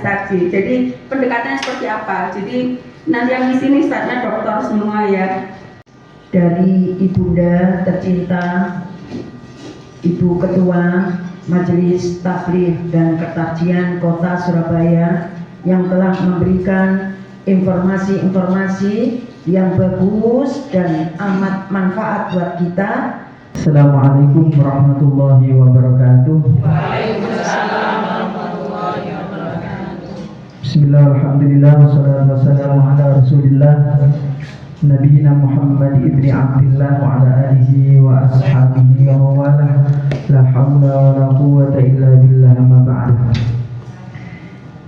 Starji. Jadi pendekatannya seperti apa? Jadi nanti yang di sini startnya dokter semua ya. Dari Ibunda tercinta, Ibu Ketua Majelis Taklim dan Ketarjian Kota Surabaya yang telah memberikan informasi-informasi yang bagus dan amat manfaat buat kita. Assalamualaikum warahmatullahi wabarakatuh. Waalaikumsalam warahmatullahi wabarakatuh. Bismillah, alhamdulillah, wassalatu wassalamu ala rasulillah Nabiyina Muhammad ibni Abdillah wa ala alihi wa ashabihi wa wala. La hawla wa la quwwata illa billah, ma ba'd.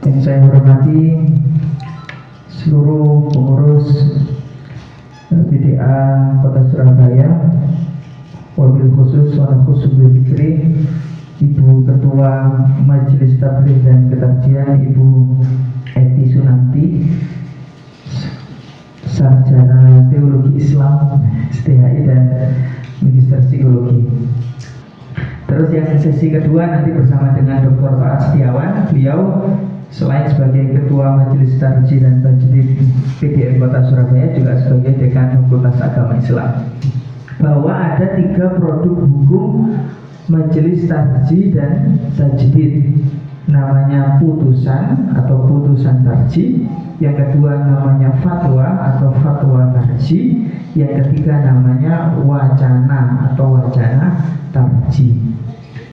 Yang saya hormati seluruh pengurus PDA Kota Surabaya, wabil khusus wa khusus fikri Ibu Ketua Majelis Taklim dan Ketarjian Ibu Eti Sunanti, sarjana teologi Islam STHI dan Magister Psikologi. Terus yang sesi kedua nanti bersama dengan Dr. Pak Setiawan. Beliau selain sebagai Ketua Majelis Tarjih dan Tajdid PDN Kota Surabaya juga sebagai Dekan Fakultas Agama Islam. Bahwa ada 3 produk hukum Majelis Tarjih dan Tajdid, namanya putusan atau putusan tarjih, yang kedua namanya fatwa atau fatwa tarjih, yang ketiga namanya wacana atau wacana tarjih.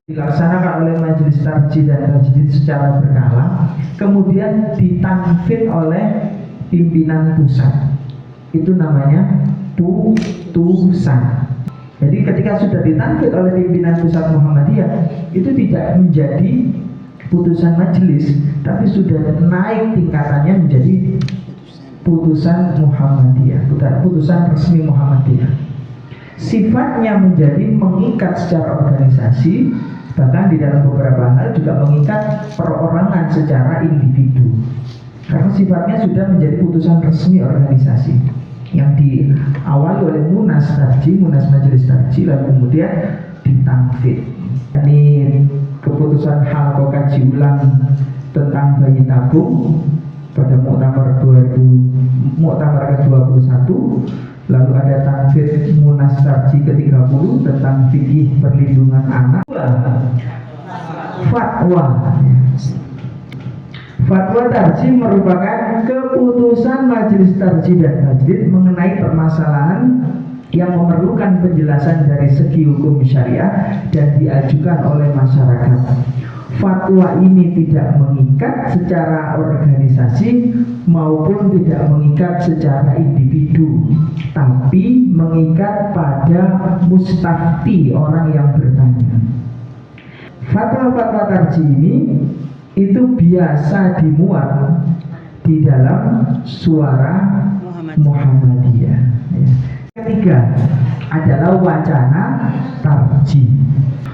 Dilaksanakan oleh Majelis Tarjih dan Tajdid secara berkala, kemudian ditanfid oleh pimpinan pusat. Itu namanya putusan. Jadi ketika sudah ditanfid oleh pimpinan pusat Muhammadiyah, itu tidak menjadi putusan majelis, tapi sudah naik tingkatannya menjadi putusan Muhammadiyah, putusan resmi Muhammadiyah. Sifatnya menjadi mengikat secara organisasi, bahkan di dalam beberapa hal juga mengikat perorangan secara individu. Karena sifatnya sudah menjadi putusan resmi organisasi yang diawali oleh Munas Tarjih, Munas Majelis Tarjih, lalu kemudian ditanfid. Ini keputusan halqa kaji ulang tentang bayi tabung pada Muktamar ke-21, lalu ada tanfid Munas Tarjih ke-30 tentang fikih perlindungan anak. Fatwa tarjih merupakan keputusan Majelis Tarjih dan Tajdid mengenai permasalahan yang memerlukan penjelasan dari segi hukum syariah dan diajukan oleh masyarakat. Fatwa ini tidak mengikat secara organisasi maupun tidak mengikat secara individu, tapi mengikat pada mustafti, orang yang bertanya. Fatwa-fatwa tarjih ini itu biasa dimuat di dalam Suara Muhammadiyah. Ketiga adalah wacana tarjih.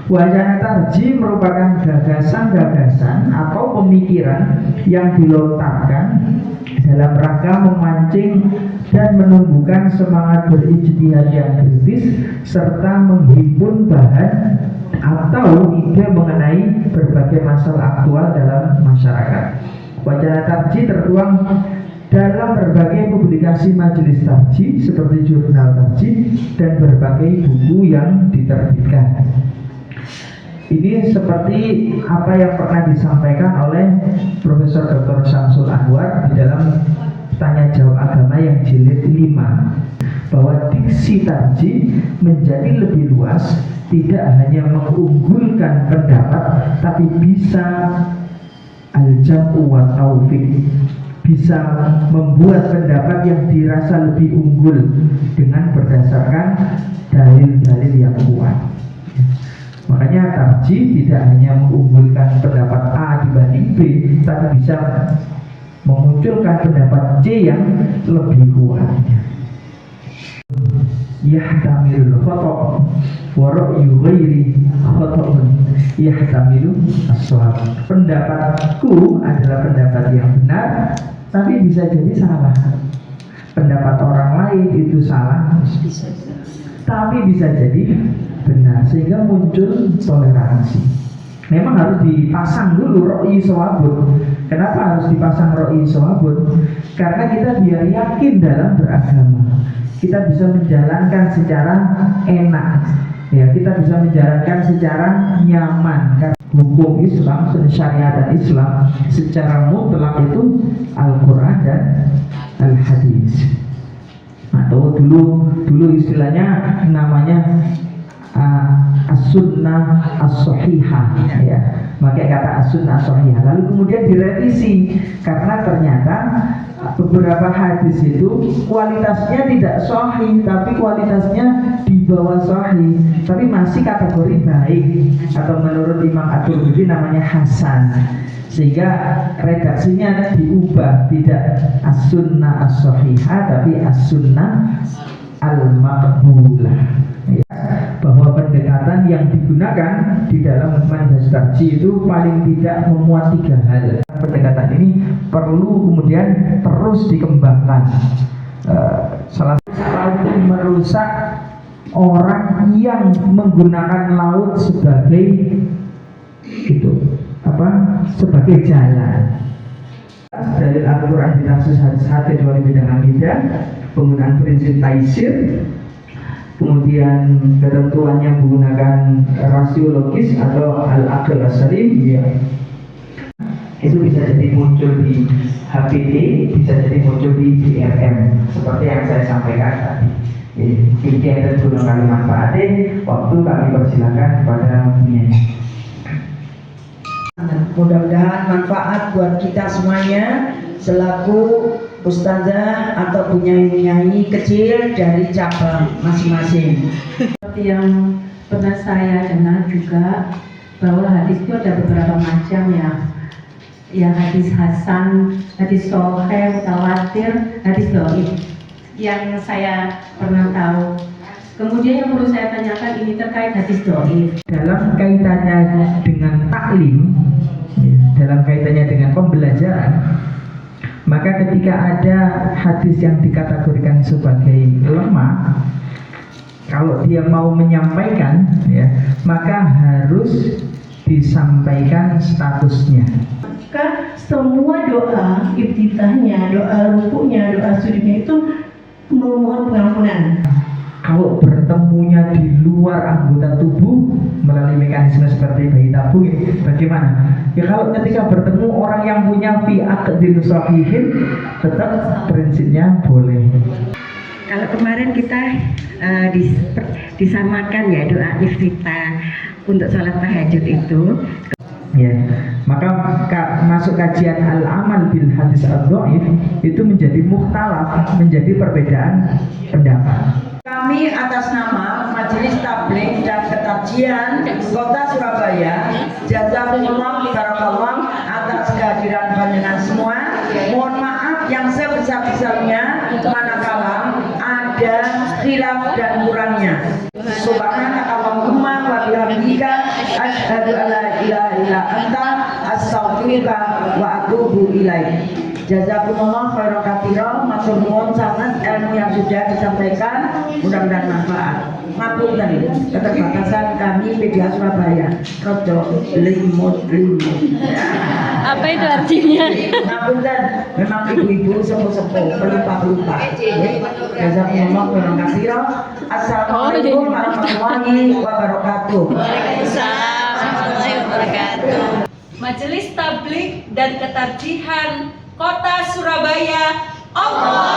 Wacana tarjih merupakan gagasan-gagasan atau pemikiran yang dilontarkan dalam rangka memancing dan menumbuhkan semangat berijtihad yang kritis serta menghimpun bahan atau ide mengenai berbagai masalah aktual dalam masyarakat. Wacana tarjih tertuang dalam berbagai publikasi Majelis Tarjih seperti Jurnal Tarjih dan berbagai buku yang diterbitkan. Ini seperti apa yang pernah disampaikan oleh Profesor Dr. Syamsul Anwar di dalam Tanya Jawab Agama yang jilid 5, bahwa diksi tarjih menjadi lebih luas, tidak hanya mengunggulkan pendapat, tapi bisa al-jam'u wa taufiq, bisa membuat pendapat yang dirasa lebih unggul dengan berdasarkan dalil-dalil yang kuat. Makanya tarjih tidak hanya mengunggulkan pendapat A dibanding B, tapi bisa memunculkan pendapat C yang lebih kuat. Yahtamilul khata' wa ra'yu ghairi khata'un yahtamilu as-shawab. Pendapatku adalah pendapat yang benar, tapi bisa jadi salah. Pendapat orang lain itu salah, tapi bisa jadi benar, sehingga muncul toleransi. Memang harus dipasang dulu ra'yu shawabun, Kenapa harus dipasang roi sohabun? Karena kita biar yakin dalam beragama, kita bisa menjalankan secara enak, ya, kita bisa menjalankan secara nyaman. Karena hukum Islam, syariat Islam secara mutlak itu Al-Quran dan Al-Hadis. Atau dulu istilahnya namanya as-sunnah as-sahihah, ya, pakai kata as-sunnah as-sahihah. Lalu kemudian direvisi karena ternyata beberapa hadis itu kualitasnya tidak sahih, tapi kualitasnya di bawah sahih, tapi masih kategori baik, atau menurut Imam At-Tirmidzi namanya hasan. Sehingga redaksinya diubah, tidak as-sunnah as-sahihah tapi as-sunnah al-maqbulah, ya. Bahwa pendekatan yang digunakan di dalam manhaj tarjih itu paling tidak memuat 3 hal. Pendekatan ini perlu kemudian terus dikembangkan. Salah satu merusak orang yang menggunakan laut sebagai sebagai jalan. Dalil Al-Quran di Nasus hadis kecuali bidang akidah, penggunaan prinsip taisir, kemudian ketentuannya menggunakan rasiologis atau al-aql as-salim, ya. Itu bisa jadi muncul di HPD, bisa jadi muncul di JRM, seperti yang saya sampaikan tadi. Kegiatan guna kali manfaatnya, waktu kami persilakan kepada penyanyi. Mudah-mudahan manfaat buat kita semuanya selaku ustazah atau penyanyi kecil dari cabang masing-masing. Seperti yang pernah saya dengar juga bahwa hadis itu ada beberapa macam ya. Ya, hadis hasan, hadis sahih, mutawatir, hadis dhaif. Yang saya pernah tahu. Kemudian yang perlu saya tanyakan ini terkait hadis dhaif. Dalam kaitannya dengan taklim, dalam kaitannya dengan pembelajaran, maka ketika ada hadis yang dikategorikan sebagai lemah, kalau dia mau menyampaikan, ya, maka harus disampaikan statusnya. Maka semua doa iftitahnya, doa rukuknya, doa sujudnya itu memohon pengampunan. Kalau bertemunya di luar anggota tubuh melalui mekanisme seperti bayi tabung, bagaimana? Ya, kalau ketika bertemu orang yang punya fi aqdin sahihin, tetap prinsipnya boleh. Kalau kemarin kita disamakan ya doa iftitah untuk sholat tahajud itu. Ya, maka masuk kajian al-amal bil hadis ad-dhaif itu menjadi mukhtalaf, menjadi perbedaan pendapat. Kami atas nama Majelis Tabligh dan Ketarjihan Kota Surabaya, jazakumullah barakallah atas kehadiran panjenengan semua. Mohon maaf yang sebesar-besarnya manakala ada khilaf dan kurangnya. Subhanakallahumma wa bihamdika asyhadu an la ilaha illa anta astaghfiruka wa atubu ilaik. Jazakumullah khairan katsira, matur nuwun sangat ilmu yang sudah disampaikan, mudah-mudahan manfaat. Mapunten keterbatasan kami PDA Surabaya, rodo limut. Apa itu artinya? Mapunten, memang ibu-ibu sepuh-sepuh pelupa-pelupa. Jazakumullah khairan katsira. Assalamualaikum warahmatullahi wabarakatuh. Waalaikumsalam warahmatullahi wabarakatuh. Majelis Tabligh dan Ketarjihan Kota Surabaya, Allah